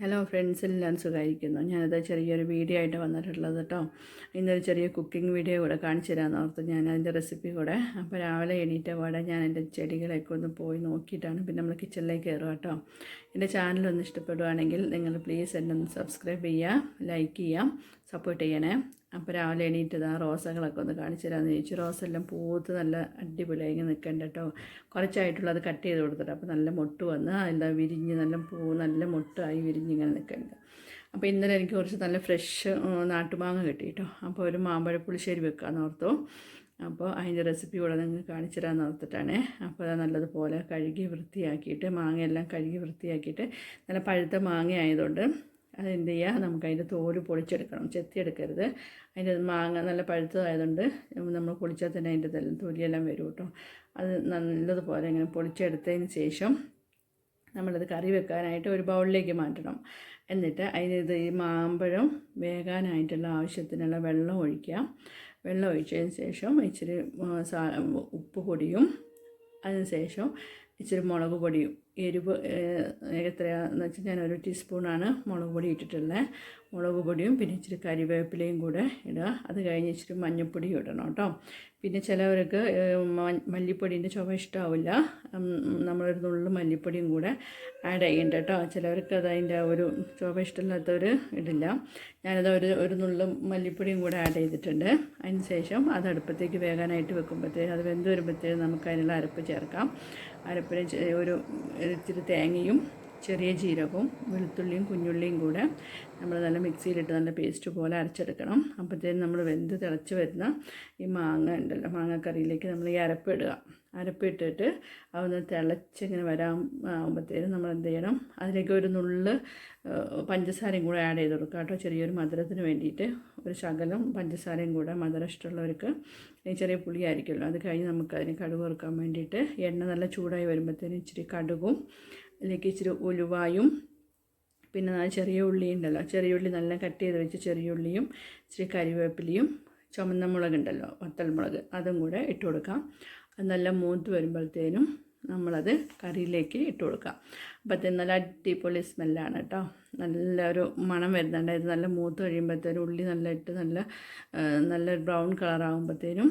Hello friends, എല്ലാം സുഖമായിരിക്കുന്നു. ഞാനത് ചെറിയൊരു വീഡിയോ ആയിട്ട് വന്നിട്ടുള്ളത് കേട്ടോ. ഇന്നൊരു ചെറിയ കുക്കിംഗ് വീഡിയോ കൂടെ കാണിച്ചു തരാമെന്ന് ഓർത്ത് ഞാൻ അതിൻ്റെ റെസിപ്പി കൂടെ. അപ്പോൾ രാവിലെ എണീറ്റ പാടെ ഞാൻ എൻ്റെ ചെടികളൊക്കെ ഒന്ന് പോയി നോക്കിയിട്ടാണ് പിന്നെ നമ്മൾ കിച്ചണിലേക്ക് കയറുക കേട്ടോ. എൻ്റെ ചാനലൊന്ന് ഇഷ്ടപ്പെടുകയാണെങ്കിൽ നിങ്ങൾ പ്ലീസ് എന്നെ ഒന്ന് സബ്സ്ക്രൈബ് ചെയ്യുക, ലൈക്ക് ചെയ്യാം, സപ്പോർട്ട് ചെയ്യണേ. അപ്പോൾ രാവിലെ എണീറ്റ് ആ റോസകളൊക്കെ ഒന്ന് കാണിച്ചു തരാമെന്ന് ചോദിച്ചു. റോസെല്ലാം പൂത്ത് നല്ല അടിപൊളിയായി ഇങ്ങനെ നിൽക്കണ്ട കേട്ടോ. കുറച്ചായിട്ടുള്ളത് കട്ട് ചെയ്ത് കൊടുത്തിട്ട് അപ്പോൾ നല്ല മൊട്ട് വന്ന് എല്ലാം വിരിഞ്ഞ് നല്ല നല്ല മൊട്ടായി വിരിഞ്ഞിങ്ങനെ നിൽക്കുന്നുണ്ട്. അപ്പോൾ ഇന്നലെ എനിക്ക് കുറച്ച് നല്ല ഫ്രഷ് നാട്ടുമാങ്ങ കിട്ടി കേട്ടോ. അപ്പോൾ ഒരു മാമ്പഴ പുളിശ്ശേരി വെക്കാമെന്ന് ഓർത്തു. അപ്പോൾ അതിൻ്റെ റെസിപ്പി കൂടെ നിങ്ങൾക്ക് കാണിച്ചു തരാമെന്ന് ഓർത്തിട്ടാണ്. അപ്പോൾ അത് നല്ലതുപോലെ കഴുകി വൃത്തിയാക്കിയിട്ട് മാങ്ങയെല്ലാം കഴുകി വൃത്തിയാക്കിയിട്ട് നല്ല പഴുത്ത മാങ്ങ ആയതുകൊണ്ട് അതെന്ത് ചെയ്യുക, നമുക്കതിൻ്റെ തോല് പൊളിച്ചെടുക്കണം, ചെത്തിയെടുക്കരുത്. അതിൻ്റെ മാങ്ങ നല്ല പഴുത്തതായതുകൊണ്ട് നമ്മൾ പൊളിച്ചാൽ തന്നെ അതിൻ്റെ തൊലിയെല്ലാം വരും കേട്ടോ. അത് നല്ലതുപോലെ ഇങ്ങനെ പൊളിച്ചെടുത്തതിന് ശേഷം നമ്മളത് കറി വെക്കാനായിട്ട് ഒരു ബൗളിലേക്ക് മാറ്റണം. എന്നിട്ട് അതിന് ഈ മാമ്പഴം വേകാനായിട്ടുള്ള ആവശ്യത്തിനുള്ള വെള്ളം ഒഴിക്കുക. വെള്ളം ഒഴിച്ചതിന് ശേഷം ഇച്ചിരി ഉപ്പ് പൊടിയും അതിനുശേഷം ഇച്ചിരി മുളക് പൊടിയും, എരിവ് എത്രയാണെന്ന് വെച്ചാൽ ഞാനൊരു ടീസ്പൂണാണ് മുളക് പൊടി ഇട്ടിട്ടുള്ളത്. മുളക് പൊടിയും പിന്നെ ഇച്ചിരി കരിവേപ്പിലയും കൂടെ ഇടുക. അത് കഴിഞ്ഞ് ഇച്ചിരി മഞ്ഞൾപ്പൊടിയും ഇടണം കേട്ടോ. പിന്നെ ചിലവർക്ക് മല്ലിപ്പൊടീൻ്റെ ചുവ ഇഷ്ടമാവില്ല, നമ്മളൊരു നുള്ളു മല്ലിപ്പൊടിയും കൂടെ ആഡ് ചെയ്യണ്ട കേട്ടോ. ചിലവർക്ക് അതിൻ്റെ ഒരു ചുവ ഇഷ്ടമില്ലാത്തവർ ഇടില്ല. ഞാനത് ഒരു നുള്ളു മല്ലിപ്പൊടിയും കൂടെ ആഡ് ചെയ്തിട്ടുണ്ട്. അതിന് ശേഷം അത് അടുപ്പത്തേക്ക് വേകാനായിട്ട് വെക്കുമ്പോഴത്തേക്കും അത് വെന്ത് വരുമ്പോഴത്തേക്കും നമുക്ക് അതിനുള്ള അരപ്പ് ചേർക്കാം. അരപ്പിന് ഒരു ഇച്ചിരി തേങ്ങയും ചെറിയ ജീരകവും വെളുത്തുള്ളിയും കുഞ്ഞുള്ളിയും കൂടെ നമ്മൾ നല്ല മിക്സിയിലിട്ട് നല്ല പേസ്റ്റ് പോലെ അരച്ചെടുക്കണം. അപ്പോഴത്തേനും നമ്മൾ വെന്ത് തിളച്ച് വരുന്ന ഈ മാങ്ങ ഉണ്ടല്ലോ, മാങ്ങക്കറിയിലേക്ക് നമ്മൾ ഈ അരപ്പിടുക. അരപ്പിട്ടിട്ട് അതൊന്ന് തിളച്ചിങ്ങനെ ആകുമ്പോഴത്തേനും നമ്മൾ എന്ത് ചെയ്യണം, അതിലേക്ക് ഒരു നുള്ള് പഞ്ചസാരയും കൂടെ ആഡ് ചെയ്ത് കൊടുക്കുക കേട്ടോ. ചെറിയൊരു മധുരത്തിന് വേണ്ടിയിട്ട് ഒരു ശകലം പഞ്ചസാരയും കൂടെ, മധുരം ഇഷ്ടമുള്ളവർക്ക് ചെറിയ പുളിയായിരിക്കുമല്ലോ. അത് കഴിഞ്ഞ് നമുക്കതിന് കടുക് വറുക്കാൻ വേണ്ടിയിട്ട് എണ്ണ നല്ല ചൂടായി വരുമ്പോഴത്തേനും ഇച്ചിരി കടുകും അതിലേക്ക് ഇച്ചിരി ഉലുവായും പിന്നെ ചെറിയ ഉള്ളി ഉണ്ടല്ലോ, ചെറിയ ഉള്ളി നല്ല കട്ട് ചെയ്ത് വെച്ച് ചെറിയ ഉള്ളിയും ഇച്ചിരി കരിവേപ്പിലയും ചുമന്ന മുളകുണ്ടല്ലോ, വത്തൽമുളക്, അതും കൂടെ ഇട്ട് കൊടുക്കാം. അത് നല്ല മൂത്ത് വരുമ്പോഴത്തേനും നമ്മളത് കറിയിലേക്ക് ഇട്ട് കൊടുക്കാം. അപ്പോഴത്തേനും നല്ല അടിപൊളി സ്മെല്ലാണ് കേട്ടോ. നല്ലൊരു മണം വരുന്നുണ്ട്. ഇത് നല്ല മൂത്ത് കഴിയുമ്പോഴത്തേനും ഉള്ളി നല്ല ഇട്ട് നല്ല ബ്രൗൺ കളറാകുമ്പോഴത്തേനും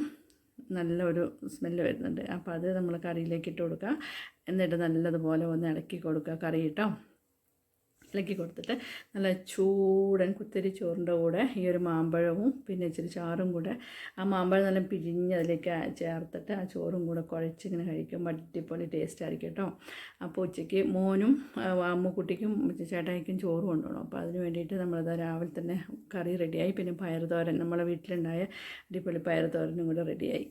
നല്ലൊരു സ്മെല്ല് വരുന്നുണ്ട്. അപ്പോൾ അത് നമ്മൾ കറിയിലേക്ക് ഇട്ട് കൊടുക്കുക. എന്നിട്ട് നല്ലതുപോലെ ഒന്ന് ഇളക്കി കൊടുക്കുക കറി കേട്ടോ. ഇളക്കി കൊടുത്തിട്ട് നല്ല ചൂടൻ കുത്തരി ചോറിൻ്റെ കൂടെ ഈ ഒരു മാമ്പഴവും പിന്നെ ഇച്ചിരി ചാറും കൂടെ, ആ മാമ്പഴം നല്ല പിഴിഞ്ഞ് അതിലേക്ക് ചേർത്തിട്ട് ആ ചോറും കൂടെ കുഴച്ചിങ്ങനെ കഴിക്കുമ്പോൾ അടിപൊളി ടേസ്റ്റ് ആയിരിക്കും കേട്ടോ. അപ്പോൾ ഉച്ചയ്ക്ക് മോനും അമ്മുക്കുട്ടിക്കും ചേട്ടായിക്കും ചോറ് കൊണ്ടുപോകണം. അപ്പോൾ അതിന് വേണ്ടിയിട്ട് നമ്മളത് രാവിലെ തന്നെ കറി റെഡിയായി. പിന്നെ പയർ തോരൻ, നമ്മളെ വീട്ടിലുണ്ടായ അടിപൊളി പയർ തോരനും കൂടെ റെഡിയായി.